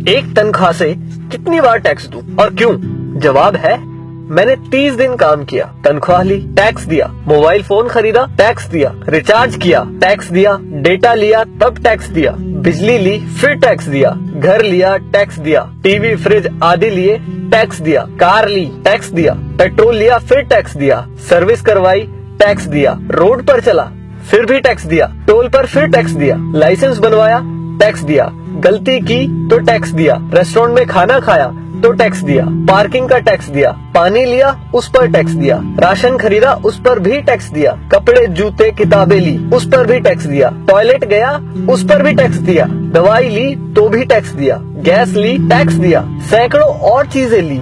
एक तनख्वाह से कितनी बार टैक्स दूं और क्यों? जवाब है, मैंने 30 दिन काम किया, तनख्वाह ली, टैक्स दिया, मोबाइल फोन खरीदा, टैक्स दिया, रिचार्ज किया, टैक्स दिया, डेटा लिया, तब टैक्स दिया, बिजली ली, फिर टैक्स दिया, घर लिया, टैक्स दिया, टीवी फ्रिज आदि लिए, टैक्स दिया, कार ली, टैक्स दिया, पेट्रोल लिया, फिर टैक्स दिया, सर्विस करवाई, टैक्स दिया, रोड पर चला, फिर भी टैक्स दिया, टोल पर फिर टैक्स दिया, लाइसेंस बनवाया, टैक्स दिया, गलती की तो टैक्स दिया, रेस्टोरेंट में खाना खाया तो टैक्स दिया, पार्किंग का टैक्स दिया, पानी लिया उस पर टैक्स दिया, राशन खरीदा उस पर भी टैक्स दिया, कपड़े जूते किताबें ली उस पर भी टैक्स दिया, टॉयलेट गया उस पर भी टैक्स दिया, दवाई ली तो भी टैक्स दिया, गैस ली टैक्स दिया, सैकड़ों और चीजें ली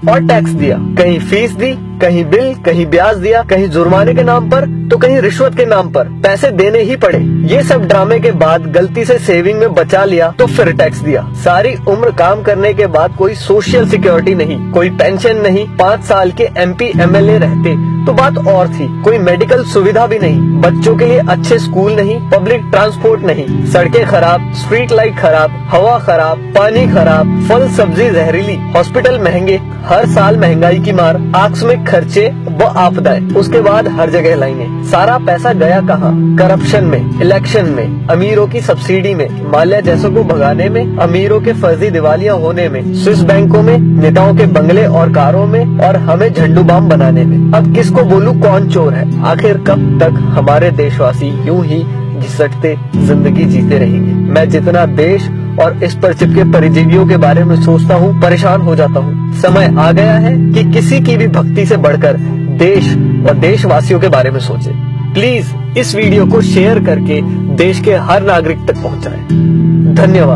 और टैक्स दिया, कहीं फीस दी, कहीं बिल, कहीं ब्याज दिया, कहीं जुर्माने के नाम पर तो कहीं रिश्वत के नाम पर पैसे देने ही पड़े। ये सब ड्रामे के बाद गलती से सेविंग में बचा लिया तो फिर टैक्स दिया। सारी उम्र काम करने के बाद कोई सोशल सिक्योरिटी नहीं, कोई पेंशन नहीं, 5 साल के MP MLA रहते तो बात और थी, कोई मेडिकल सुविधा भी नहीं, बच्चों के लिए अच्छे स्कूल नहीं, पब्लिक ट्रांसपोर्ट नहीं, सड़कें खराब, स्ट्रीट लाइट खराब, हवा खराब, पानी खराब, फल सब्जी जहरीली, हॉस्पिटल महंगे, हर साल महंगाई की मार, आकस्मिक खर्चे व आपदाएं, उसके बाद हर जगह लाइनें। सारा पैसा गया कहाँ? करप्शन में, इलेक्शन में, अमीरों की सब्सिडी में, माल्या जैसों को भगाने में, अमीरों के फर्जी दिवालियां होने में, स्विस बैंकों में, नेताओं के बंगले और कारों में और हमें झंडू बाम बनाने में। अब किसको बोलूं कौन चोर है? आखिर कब तक हमारे देशवासी यूं ही घिसटते जिंदगी जीते रहेंगे? मैं जितना देश और इस पर चिपके परिजीवियों के बारे में सोचता हूँ, परेशान हो जाता हूँ। समय आ गया है कि किसी की भी भक्ति से बढ़कर देश और देशवासियों के बारे में सोचे। प्लीज इस वीडियो को शेयर करके देश के हर नागरिक तक पहुँचाएं। धन्यवाद।